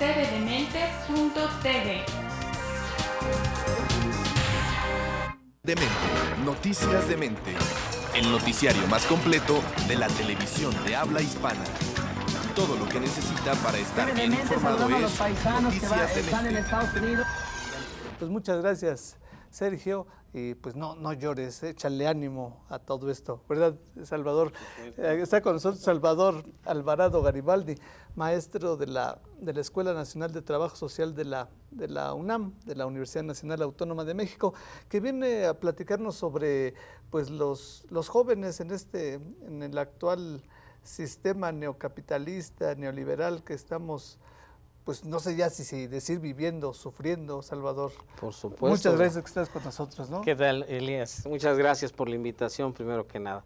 tvdemente.tv. Demente, Noticias Demente, el noticiario más completo de la televisión de habla hispana. Todo lo que necesita para estar bien informado es Noticias Demente. Pues muchas gracias, Sergio, y pues no llores, échale ánimo a todo esto, ¿verdad, Salvador? Está con nosotros Salvador Alvarado Garibaldi, maestro de la Escuela Nacional de Trabajo Social de la UNAM, de la Universidad Nacional Autónoma de México, que viene a platicarnos sobre pues los jóvenes en el actual sistema neocapitalista, neoliberal que estamos, pues no sé ya si decir viviendo, sufriendo, Salvador. Por supuesto. Muchas gracias que estás con nosotros, ¿no? ¿Qué tal, Elías? Muchas gracias por la invitación, primero que nada.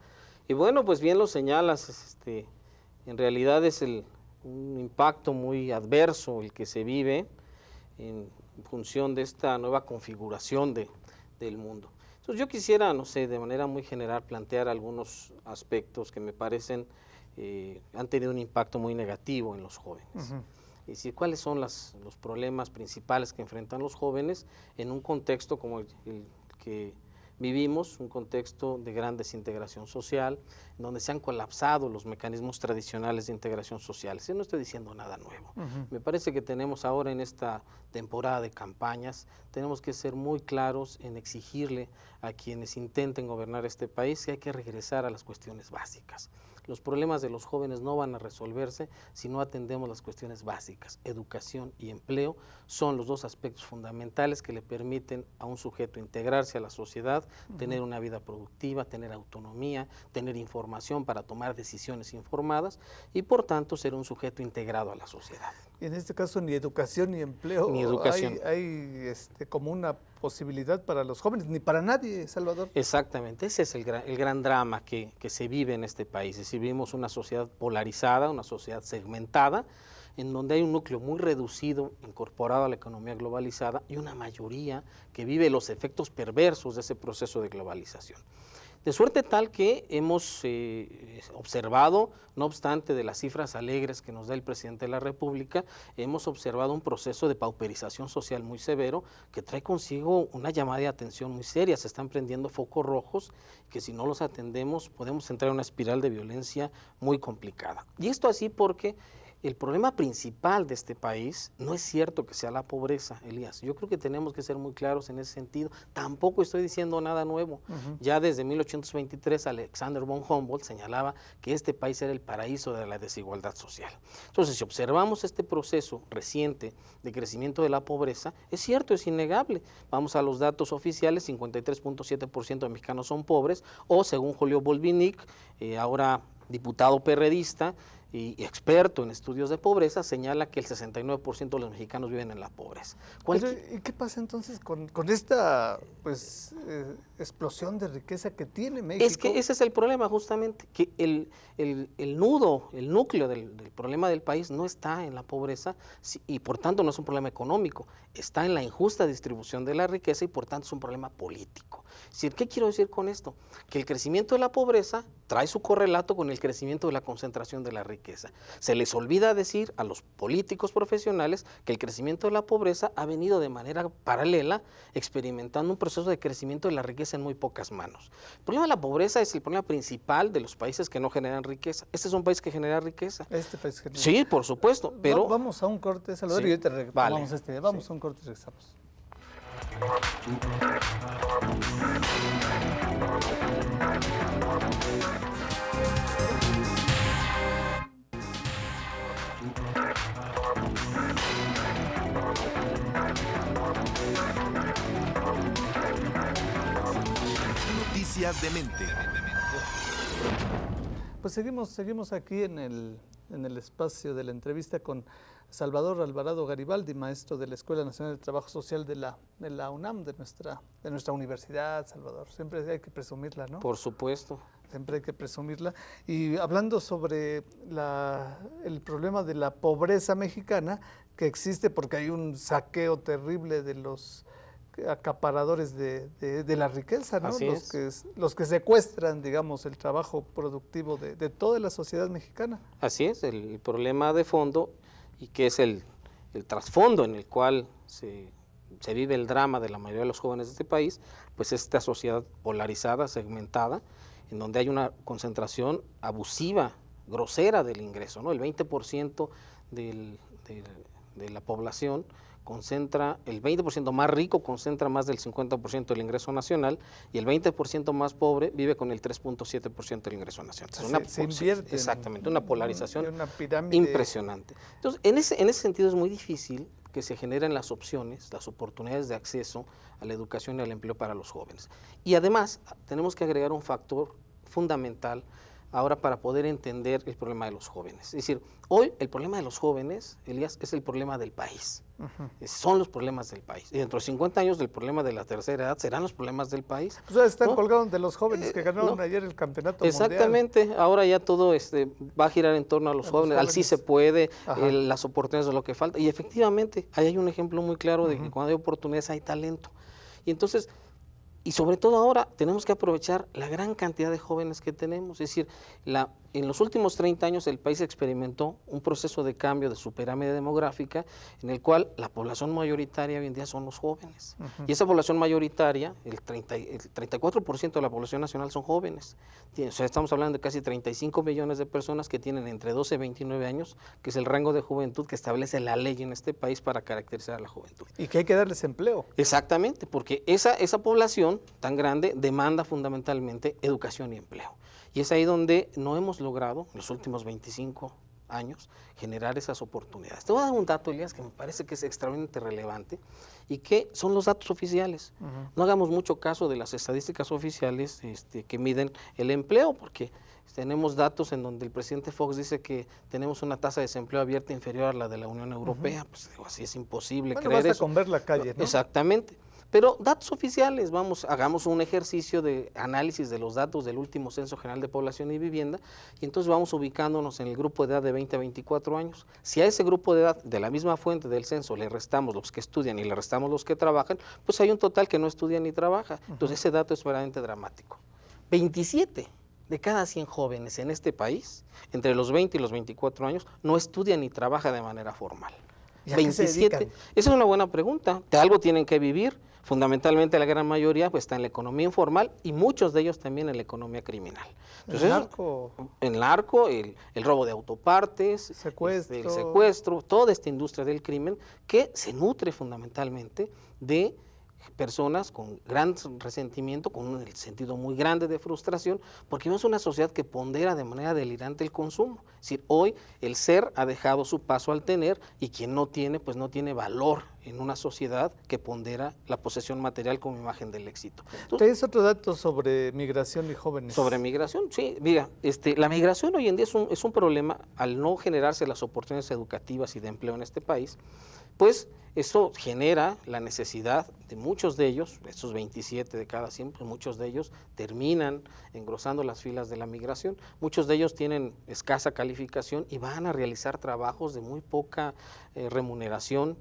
Y bueno, pues bien lo señalas, en realidad es un impacto muy adverso el que se vive en función de esta nueva configuración del mundo. Entonces yo quisiera, no sé, de manera muy general plantear algunos aspectos que me parecen han tenido un impacto muy negativo en los jóvenes. Es decir, cuáles son los problemas principales que enfrentan los jóvenes en un contexto como el que vivimos, un contexto de gran desintegración social, en donde se han colapsado los mecanismos tradicionales de integración social. Yo no estoy diciendo nada nuevo. Me parece que tenemos ahora en esta temporada de campañas, tenemos que ser muy claros en exigirle a quienes intenten gobernar este país que hay que regresar a las cuestiones básicas. Los problemas de los jóvenes no van a resolverse si no atendemos las cuestiones básicas. Educación y empleo son los dos aspectos fundamentales que le permiten a un sujeto integrarse a la sociedad, tener una vida productiva, tener autonomía, tener información para tomar decisiones informadas y por tanto ser un sujeto integrado a la sociedad. Y en este caso ni educación ni empleo, ni educación. Hay como una posibilidad para los jóvenes, ni para nadie, Salvador. Exactamente, ese es el gran drama que se vive en este país. Es decir, vivimos una sociedad polarizada, una sociedad segmentada, en donde hay un núcleo muy reducido incorporado a la economía globalizada y una mayoría que vive los efectos perversos de ese proceso de globalización. De suerte tal que hemos observado, no obstante de las cifras alegres que nos da el presidente de la República, hemos observado un proceso de pauperización social muy severo que trae consigo una llamada de atención muy seria. Se están prendiendo focos rojos que si no los atendemos podemos entrar en una espiral de violencia muy complicada. Y esto así porque el problema principal de este país no es cierto que sea la pobreza, Elías. Yo creo que tenemos que ser muy claros en ese sentido. Tampoco estoy diciendo nada nuevo. Ya desde 1823 Alexander von Humboldt señalaba que este país era el paraíso de la desigualdad social. Entonces, si observamos este proceso reciente de crecimiento de la pobreza, es cierto, es innegable. Vamos a los datos oficiales, 53.7% de mexicanos son pobres, o según Julio Volvinic, ahora diputado perredista, y experto en estudios de pobreza, señala que el 69% de los mexicanos viven en la pobreza. ¿Y qué pasa entonces con esta explosión de riqueza que tiene México? Es que ese es el problema justamente, que el núcleo del problema del país no está en la pobreza y por tanto no es un problema económico, está en la injusta distribución de la riqueza y por tanto es un problema político. Es decir, ¿qué quiero decir con esto? Que el crecimiento de la pobreza trae su correlato con el crecimiento de la concentración de la riqueza. Se les olvida decir a los políticos profesionales que el crecimiento de la pobreza ha venido de manera paralela experimentando un proceso de crecimiento de la riqueza en muy pocas manos. El problema de la pobreza es el problema principal de los países que no generan riqueza. Este es un país que genera riqueza. Este país genera. Sí, por supuesto, pero... Vamos a un corte, Salvador, sí, y ahorita retomamos vale. Vamos a un corte y regresamos. Noticias Demente. Pues seguimos aquí en el espacio de la entrevista con Salvador Alvarado Garibaldi, maestro de la Escuela Nacional de Trabajo Social de la UNAM, de nuestra universidad, Salvador. Siempre hay que presumirla, ¿no? Por supuesto. Siempre hay que presumirla. Y hablando sobre el problema de la pobreza mexicana, que existe porque hay un saqueo terrible de los acaparadores de la riqueza, ¿no? Así Los que secuestran, digamos, el trabajo productivo de toda la sociedad mexicana. Así es, el problema de fondo y que es el el trasfondo en el cual se vive el drama de la mayoría de los jóvenes de este país, pues esta sociedad polarizada, segmentada, en donde hay una concentración abusiva, grosera del ingreso, ¿no? El 20% de la población concentra, el 20% más rico concentra más del 50% del ingreso nacional y el 20% más pobre vive con el 3.7% del ingreso nacional. Se invierte. Exactamente, una polarización una pirámide impresionante. Entonces, en ese sentido es muy difícil que se generen las opciones, las oportunidades de acceso a la educación y al empleo para los jóvenes. Y además, tenemos que agregar un factor fundamental ahora para poder entender el problema de los jóvenes. Es decir, hoy el problema de los jóvenes, Elías, es el problema del país. Son los problemas del país. Y dentro de 50 años el problema de la tercera edad serán los problemas del país. Pues están ¿no? colgados de los jóvenes que ganaron ayer el campeonato Exactamente. mundial. Ahora ya todo va a girar en torno a los jóvenes, al sí se puede, las oportunidades de lo que falta. Y efectivamente, ahí hay un ejemplo muy claro de que cuando hay oportunidades hay talento. Y entonces, y sobre todo ahora tenemos que aprovechar la gran cantidad de jóvenes que tenemos. Es decir, en los últimos 30 años el país experimentó un proceso de cambio de su pirámide demográfica en el cual la población mayoritaria hoy en día son los jóvenes. Y esa población mayoritaria, el 34% de la población nacional son jóvenes. O sea, estamos hablando de casi 35 millones de personas que tienen entre 12 y 29 años, que es el rango de juventud que establece la ley en este país para caracterizar a la juventud. Y que hay que darles empleo. Exactamente, porque esa población tan grande demanda fundamentalmente educación y empleo. Y es ahí donde no hemos logrado, en los últimos 25 años, generar esas oportunidades. Te voy a dar un dato, Elías, que me parece que es extremadamente relevante y que son los datos oficiales. No hagamos mucho caso de las estadísticas oficiales que miden el empleo, porque tenemos datos en donde el presidente Fox dice que tenemos una tasa de desempleo abierta inferior a la de la Unión Europea. Pues digo, así es imposible creer basta eso. con ver la calle, ¿no? Exactamente. Pero datos oficiales, hagamos un ejercicio de análisis de los datos del último Censo General de Población y Vivienda y entonces vamos ubicándonos en el grupo de edad de 20 a 24 años. Si a ese grupo de edad, de la misma fuente del censo, le restamos los que estudian y le restamos los que trabajan, pues hay un total que no estudia ni trabaja. Entonces ese dato es verdaderamente dramático. 27 de cada 100 jóvenes en este país, entre los 20 y los 24 años, no estudian ni trabaja de manera formal. ¿Y a qué se dedican? Esa es una buena pregunta. De algo tienen que vivir. Fundamentalmente la gran mayoría pues está en la economía informal y muchos de ellos también en la economía criminal. Entonces, el narco, el robo de autopartes, el secuestro, toda esta industria del crimen que se nutre fundamentalmente de personas con gran resentimiento, con un sentido muy grande de frustración, porque vemos una sociedad que pondera de manera delirante el consumo. Es decir, hoy el ser ha dejado su paso al tener y quien no tiene, pues no tiene valor en una sociedad que pondera la posesión material como imagen del éxito. ¿Tienes otro dato sobre migración y jóvenes? Sobre migración, sí. Mira, la migración hoy en día es un problema al no generarse las oportunidades educativas y de empleo en este país, pues eso genera la necesidad de muchos de ellos, estos 27 de cada 100, pues muchos de ellos terminan engrosando las filas de la migración, muchos de ellos tienen escasa calificación y van a realizar trabajos de muy poca remuneración,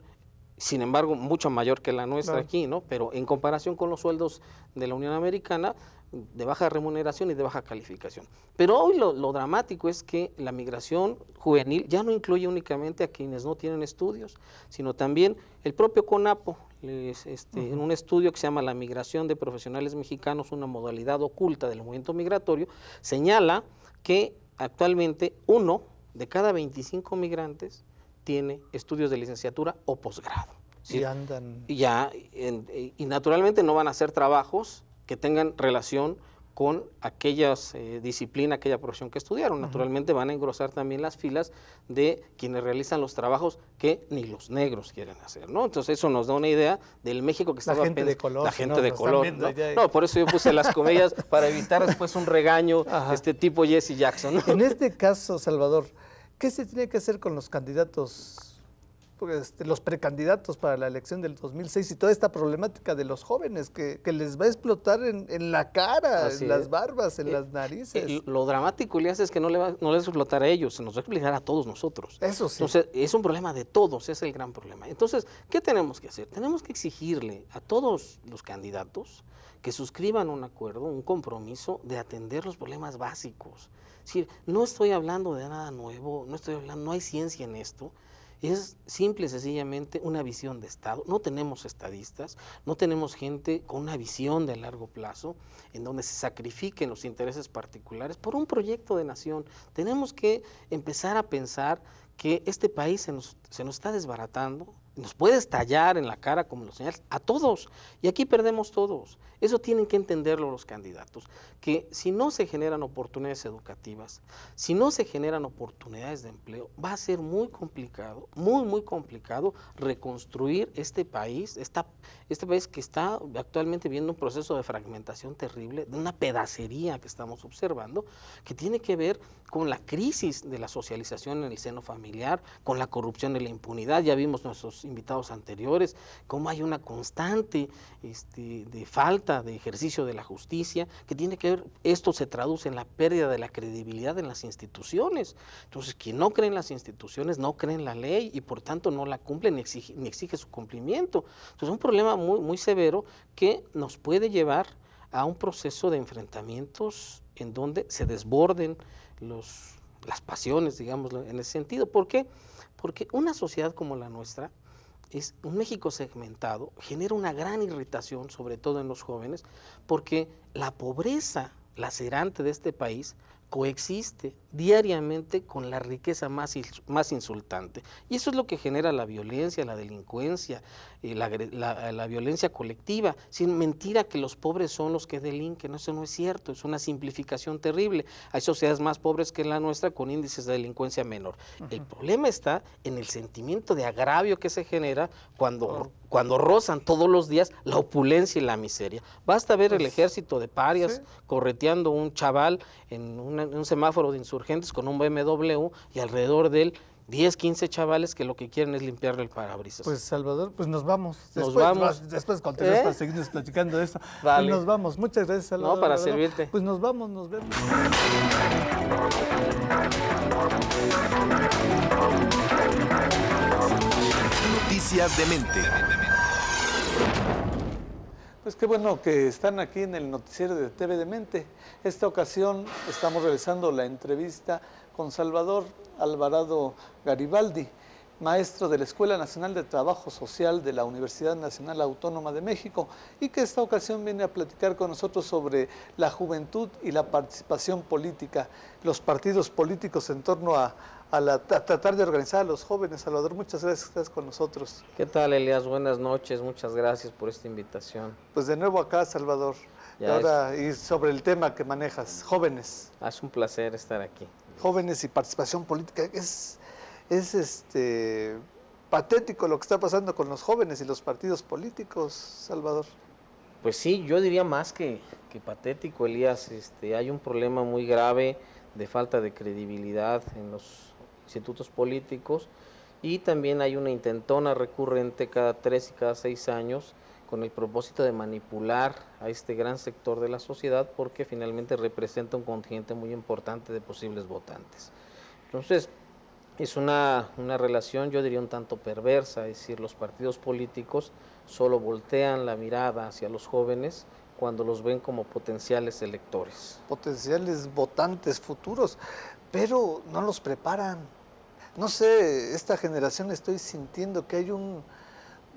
sin embargo, mucho mayor que la nuestra aquí, ¿no? Pero en comparación con los sueldos de la Unión Americana, de baja remuneración y de baja calificación. Pero hoy lo dramático es que la migración juvenil ya no incluye únicamente a quienes no tienen estudios, sino también el propio CONAPO, en un estudio que se llama La migración de profesionales mexicanos, una modalidad oculta del movimiento migratorio, señala que actualmente 1 de cada 25 migrantes tiene estudios de licenciatura o posgrado. ¿Sí? Y andan... Y naturalmente no van a hacer trabajos que tengan relación con aquellas disciplinas, aquella profesión que estudiaron. Naturalmente van a engrosar también las filas de quienes realizan los trabajos que ni los negros quieren hacer, ¿no? Entonces eso nos da una idea del México que estaba... La gente de color. La gente de color, ¿no? No, por eso yo puse las comillas para evitar después un regaño tipo Jesse Jackson, ¿no? En este caso, Salvador, ¿qué se tiene que hacer con los candidatos, los precandidatos para la elección del 2006 y toda esta problemática de los jóvenes que les va a explotar en la cara, en las barbas, en las narices? Lo dramático, Elías, es que no les va a explotar a ellos, se nos va a explotar a todos nosotros. Eso sí. Entonces, es un problema de todos, es el gran problema. Entonces, ¿qué tenemos que hacer? Tenemos que exigirle a todos los candidatos que suscriban un acuerdo, un compromiso de atender los problemas básicos. Es decir, no estoy hablando de nada nuevo, no hay ciencia en esto. es simple y sencillamente una visión de Estado. No tenemos estadistas, no tenemos gente con una visión de largo plazo en donde se sacrifiquen los intereses particulares por un proyecto de nación. Tenemos que empezar a pensar que este país se nos está desbaratando, nos puede estallar en la cara, como lo señalas, a todos, y aquí perdemos todos. Eso tienen que entenderlo los candidatos, que si no se generan oportunidades educativas, si no se generan oportunidades de empleo, va a ser muy complicado, muy complicado reconstruir este país, este país que está actualmente viendo un proceso de fragmentación terrible, de una pedacería que estamos observando, que tiene que ver con la crisis de la socialización en el seno familiar, con la corrupción y la impunidad. Ya vimos nuestros invitados anteriores, cómo hay una constante de falta de ejercicio de la justicia, que tiene que ver, esto se traduce en la pérdida de la credibilidad en las instituciones. Entonces, quien no cree en las instituciones, no cree en la ley y por tanto no la cumple ni exige su cumplimiento. Entonces, es un problema muy severo que nos puede llevar a un proceso de enfrentamientos en donde se desborden las pasiones, digámoslo, en ese sentido. ¿Por qué? Porque una sociedad como la nuestra, es un México segmentado, genera una gran irritación, sobre todo en los jóvenes, porque la pobreza lacerante de este país coexiste diariamente con la riqueza más insultante. Y eso es lo que genera la violencia, la delincuencia, la violencia colectiva. Sin mentira que los pobres son los que delinquen, eso no es cierto, es una simplificación terrible. Hay sociedades más pobres que la nuestra con índices de delincuencia menor. El problema está en el sentimiento de agravio que se genera cuando rozan todos los días la opulencia y la miseria. Basta ver el ejército de parias correteando un chaval en un semáforo de insurgentes con un BMW y alrededor de él 10, 15 chavales que lo que quieren es limpiarle el parabrisas. Pues Salvador, pues nos vamos. Después continuamos para seguirnos platicando de esto. Vale. Pues nos vamos. Muchas gracias, Salvador. No, para servirte. Pues nos vamos, nos vemos. Noticias de Mente. Pues qué bueno que están aquí en el noticiero de TV de Mente. Esta ocasión estamos realizando la entrevista con Salvador Alvarado Garibaldi, maestro de la Escuela Nacional de Trabajo Social de la Universidad Nacional Autónoma de México, y que esta ocasión viene a platicar con nosotros sobre la juventud y la participación política, los partidos políticos en torno a tratar de organizar a los jóvenes. Salvador, muchas gracias que estás con nosotros. ¿Qué tal, Elías? Buenas noches, muchas gracias por esta invitación. Pues de nuevo acá, Salvador. Y sobre el tema que manejas, jóvenes. Es un placer estar aquí. Jóvenes y participación política. Es patético lo que está pasando con los jóvenes y los partidos políticos, Salvador. Pues sí, yo diría más que patético, Elías. Hay un problema muy grave de falta de credibilidad en los institutos políticos y también hay una intentona recurrente cada 3 y cada 6 años con el propósito de manipular a este gran sector de la sociedad porque finalmente representa un contingente muy importante de posibles votantes. Entonces, es una relación, yo diría, un tanto perversa, es decir, los partidos políticos solo voltean la mirada hacia los jóvenes cuando los ven como potenciales electores. Potenciales votantes futuros, pero no los preparan. No sé, esta generación estoy sintiendo que hay un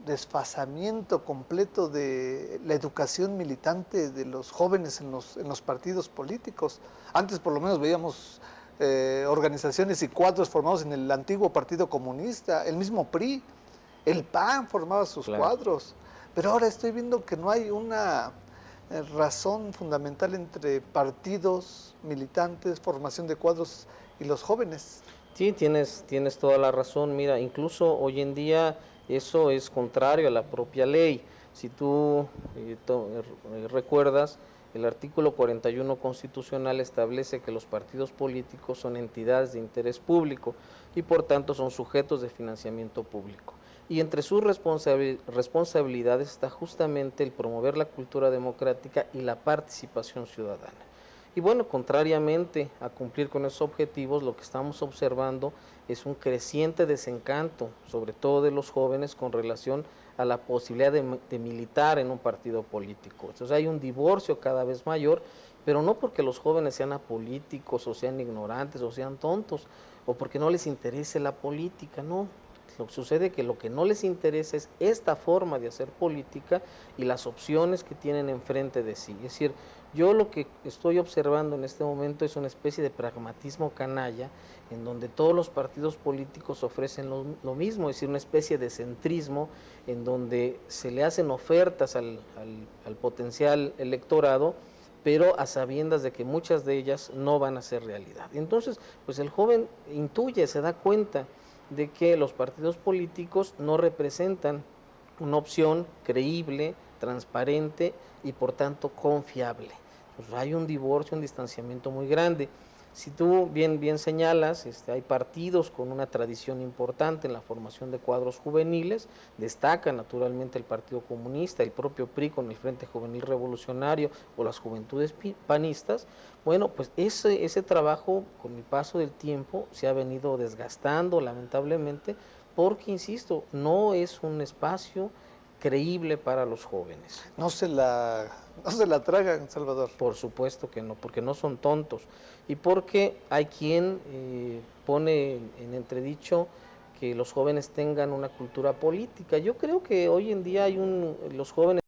desfasamiento completo de la educación militante de los jóvenes en los partidos políticos. Antes por lo menos veíamos organizaciones y cuadros formados en el antiguo Partido Comunista, el mismo PRI, el PAN formaba sus cuadros, pero ahora estoy viendo que no hay una razón fundamental entre partidos, militantes, formación de cuadros y los jóvenes. Sí, tienes toda la razón. Mira, incluso hoy en día eso es contrario a la propia ley. Si tú recuerdas, el artículo 41 constitucional establece que los partidos políticos son entidades de interés público y por tanto son sujetos de financiamiento público. Y entre sus responsabilidades está justamente el promover la cultura democrática y la participación ciudadana. Y bueno, contrariamente a cumplir con esos objetivos, lo que estamos observando es un creciente desencanto, sobre todo de los jóvenes, con relación a la posibilidad de militar en un partido político. Entonces hay un divorcio cada vez mayor, pero no porque los jóvenes sean apolíticos o sean ignorantes o sean tontos, o porque no les interese la política, no. Lo que sucede es que lo que no les interesa es esta forma de hacer política y las opciones que tienen enfrente de sí. Es decir, yo lo que estoy observando en este momento es una especie de pragmatismo canalla, en donde todos los partidos políticos ofrecen lo mismo, es decir, una especie de centrismo, en donde se le hacen ofertas al potencial electorado, pero a sabiendas de que muchas de ellas no van a ser realidad. Entonces, pues el joven intuye, se da cuenta de que los partidos políticos no representan una opción creíble, transparente y por tanto confiable. Pues hay un divorcio, un distanciamiento muy grande. Si tú bien señalas, hay partidos con una tradición importante en la formación de cuadros juveniles, destaca naturalmente el Partido Comunista, el propio PRI con el Frente Juvenil Revolucionario o las Juventudes Panistas. Bueno, pues ese trabajo con el paso del tiempo se ha venido desgastando lamentablemente porque, insisto, no es un espacio creíble para los jóvenes. No se la tragan, Salvador. Por supuesto que no, porque no son tontos y porque hay quien pone en entredicho que los jóvenes tengan una cultura política. Yo creo que hoy en día los jóvenes